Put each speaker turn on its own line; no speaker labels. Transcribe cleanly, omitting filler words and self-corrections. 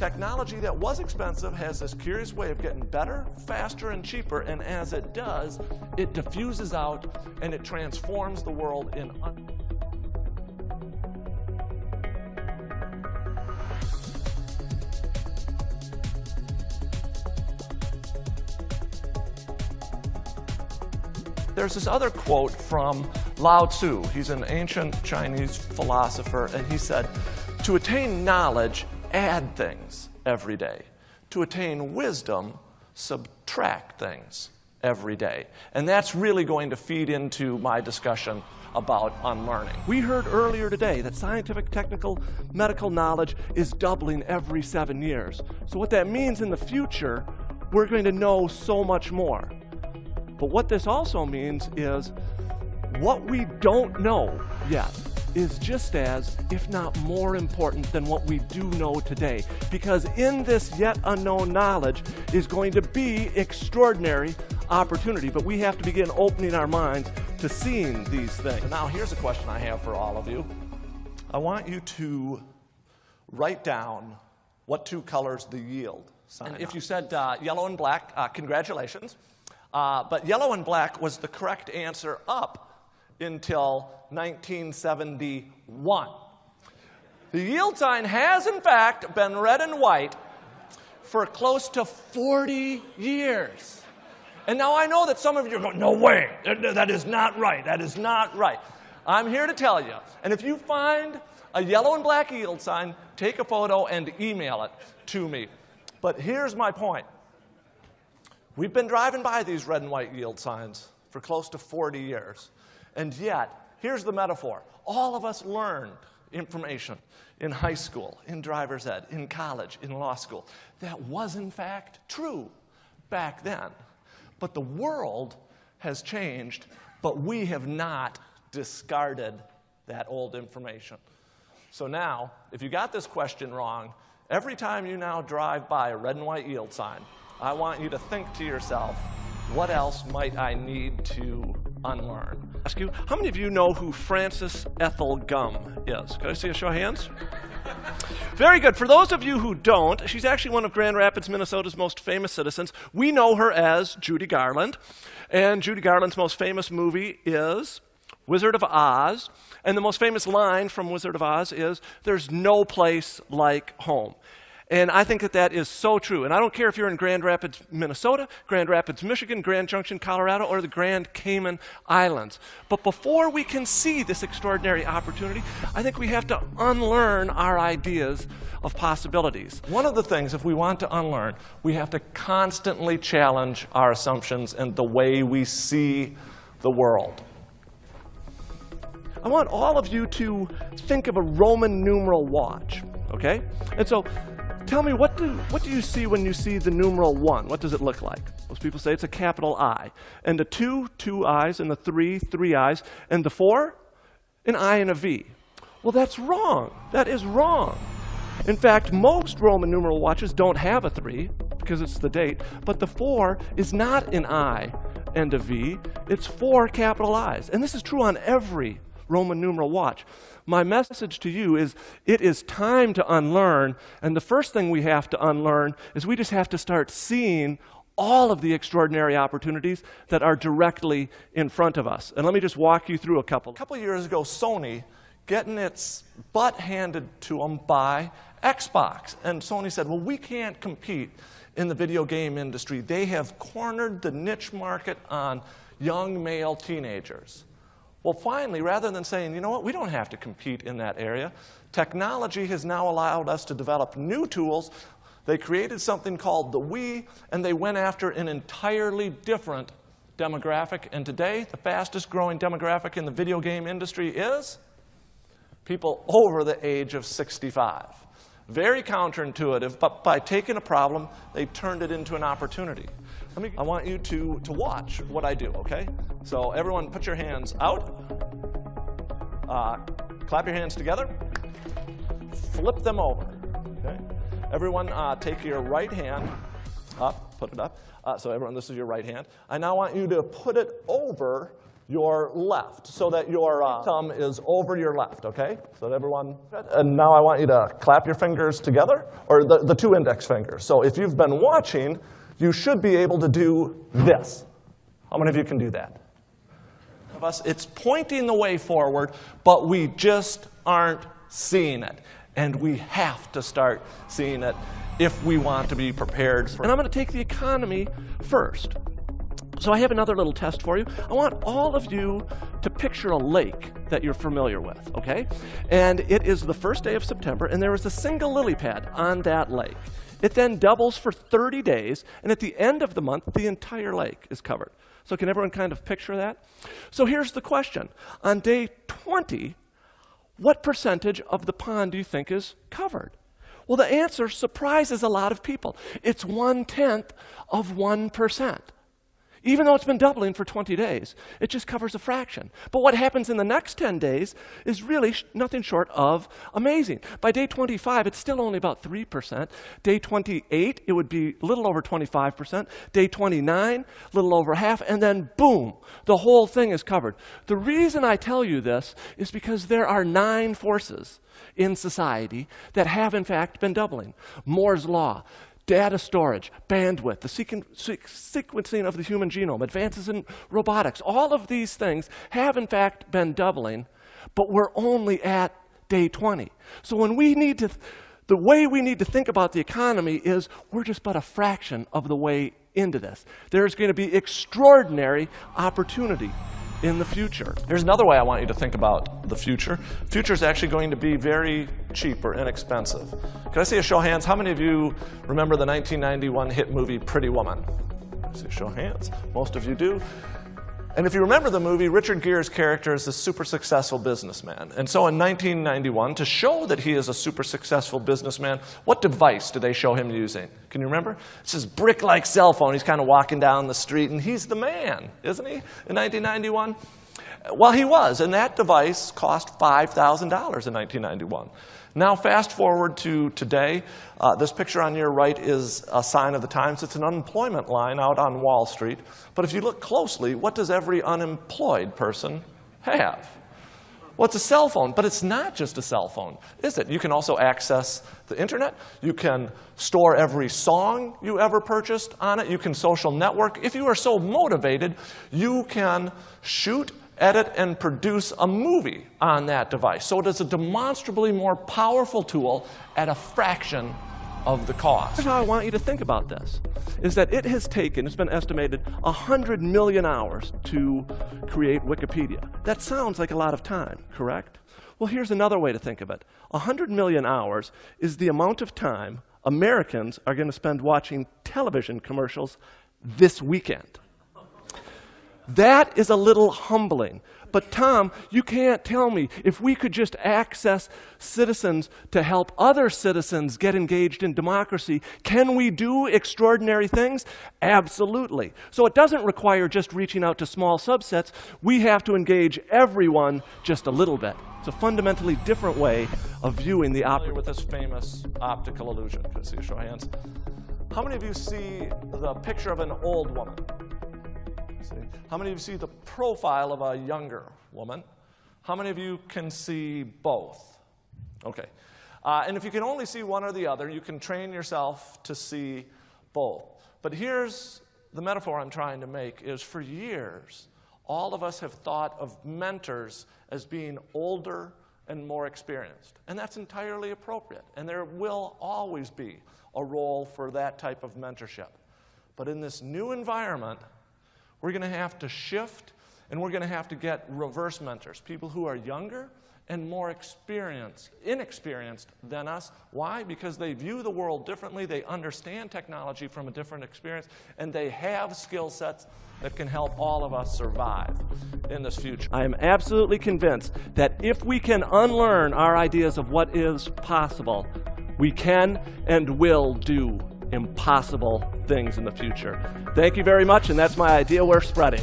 technology that was expensive has this curious way of getting better, faster, and cheaper, and as it does, it diffuses out and it transforms the world in There's this other quote from Lao Tzu. He's an ancient Chinese philosopher, and he said, "To attain knowledge, add things every day. To attain wisdom, subtract things every day." And that's really going to feed into my discussion about unlearning. We heard earlier today that scientific, technical, medical knowledge is doubling every 7 years. So what that means in the future, we're going to know so much more. But what this also means is what we don't know yet is just as, if not more important than what we do know today. Because in this yet unknown knowledge is going to be extraordinary opportunity. But we have to begin opening our minds to seeing these things. So now here's a question I have for all of you. I want you to write down what two colors the yield sign are. And if you said yellow and black, congratulations. But yellow and black was the correct answer up until 1971. The yield sign has, in fact, been red and white for close to 40 years. And now I know that some of you are going, no way, that is not right, that is not right. I'm here to tell you, and if you find a yellow and black yield sign, take a photo and email it to me. But here's my point. We've been driving by these red and white yield signs for close to 40 years. And yet, here's the metaphor. All of us learned information in high school, in driver's ed, in college, in law school. That was, in fact, true back then. But the world has changed, but we have not discarded that old information. So now, if you got this question wrong, every time you now drive by a red and white yield sign, I want you to think to yourself, what else might I need to unlearn? Ask you, how many of you know who Frances Ethel Gum is? Can I see a show of hands? Very good. For those of you who don't, she's actually one of Grand Rapids, Minnesota's most famous citizens. We know her as Judy Garland. And Judy Garland's most famous movie is Wizard of Oz. And the most famous line from Wizard of Oz is, "There's no place like home." And I think that that is so true. And I don't care if you're in Grand Rapids, Minnesota, Grand Rapids, Michigan, Grand Junction, Colorado, or the Grand Cayman Islands. But before we can see this extraordinary opportunity, I think we have to unlearn our ideas of possibilities. One of the things, if we want to unlearn, we have to constantly challenge our assumptions and the way we see the world. I want all of you to think of a Roman numeral watch, okay? And so, tell me, what do you see when you see the numeral 1? What does it look like? Most people say it's a capital I. And the 2, 2 I's, and the 3, 3 I's, and the 4, an I and a V. Well, that's wrong. That is wrong. In fact, most Roman numeral watches don't have a 3 because it's the date, but the 4 is not an I and a V. It's 4 capital I's. And this is true on every Roman numeral watch. My message to you is it is time to unlearn, and the first thing we have to unlearn is we just have to start seeing all of the extraordinary opportunities that are directly in front of us. And let me just walk you through a couple. A couple years ago, Sony getting its butt handed to them by Xbox. And Sony said, well, we can't compete in the video game industry. They have cornered the niche market on young male teenagers. Well, finally, rather than saying, you know what, we don't have to compete in that area, technology has now allowed us to develop new tools. They created something called the Wii, and they went after an entirely different demographic. And today, the fastest growing demographic in the video game industry is people over the age of 65. Very counterintuitive, but by taking a problem, they turned it into an opportunity. I want you to watch what I do, okay? So everyone put your hands out. Clap your hands together. Flip them over, okay? Everyone take your right hand up, put it up. So everyone, this is your right hand. I now want you to put it over your left, so that your thumb is over your left, okay? So that everyone, and now I want you to clap your fingers together, or the two index fingers. So if you've been watching, you should be able to do this. How many of you can do that? Of us, it's pointing the way forward, but we just aren't seeing it. And we have to start seeing it if we want to be prepared for. And I'm going to take the economy first. So I have another little test for you. I want all of you to picture a lake that you're familiar with, okay? And it is the first day of September, and there is a single lily pad on that lake. It then doubles for 30 days, and at the end of the month, the entire lake is covered. So can everyone kind of picture that? So here's the question. On day 20, what percentage of the pond do you think is covered? Well, the answer surprises a lot of people. It's 1/10 of 1%. Even though it's been doubling for 20 days, it just covers a fraction. But what happens in the next 10 days is really nothing short of amazing. By day 25, it's still only about 3%. Day 28, it would be a little over 25%. Day 29, a little over half. And then boom, the whole thing is covered. The reason I tell you this is because there are 9 forces in society that have, in fact, been doubling. Moore's Law, data storage, bandwidth, the sequencing of the human genome, advances in robotics, all of these things have in fact been doubling, but we're only at day 20. So when we need to, the way we need to think about the economy is we're just but a fraction of the way into this. There's going to be extraordinary opportunity in the future. Here's another way I want you to think about the future. The future is actually going to be very cheap or inexpensive. Can I see a show of hands? How many of you remember the 1991 hit movie Pretty Woman? I see a show of hands. Most of you do. And if you remember the movie, Richard Gere's character is a super successful businessman. And so in 1991, to show that he is a super successful businessman, what device do they show him using? Can you remember? It's this brick-like cell phone. He's kind of walking down the street, and he's the man, isn't he, in 1991? Well, he was, and that device cost $5,000 in 1991. Now, fast forward to today. This picture on your right is a sign of the times. It's an unemployment line out on Wall Street. But if you look closely, what does every unemployed person have? Well, it's a cell phone, but it's not just a cell phone, is it? You can also access the internet. You can store every song you ever purchased on it. You can social network. If you are so motivated, you can shoot, edit, and produce a movie on that device. So it is a demonstrably more powerful tool at a fraction of the cost. Here's how I want you to think about this, is that it has taken, it's been estimated, 100 million hours to create Wikipedia. That sounds like a lot of time, correct? Well, here's another way to think of it. 100 million hours is the amount of time Americans are going to spend watching television commercials this weekend. That is a little humbling. But Tom, you can't tell me if we could just access citizens to help other citizens get engaged in democracy, can we do extraordinary things? Absolutely. So it doesn't require just reaching out to small subsets. We have to engage everyone just a little bit. It's a fundamentally different way of viewing the opera. With this famous optical illusion. Can I see a show of hands? How many of you see the picture of an old woman? How many of you see the profile of a younger woman? How many of you can see both? Okay. And if you can only see one or the other, you can train yourself to see both. But here's the metaphor I'm trying to make, is for years, all of us have thought of mentors as being older and more experienced. And that's entirely appropriate. And there will always be a role for that type of mentorship. But in this new environment, we're going to have to shift, and we're going to have to get reverse mentors, people who are younger and more inexperienced than us. Why? Because they view the world differently, they understand technology from a different experience, and they have skill sets that can help all of us survive in this future. I am absolutely convinced that if we can unlearn our ideas of what is possible, we can and will do impossible things in the future. Thank you very much, and that's my idea we're spreading.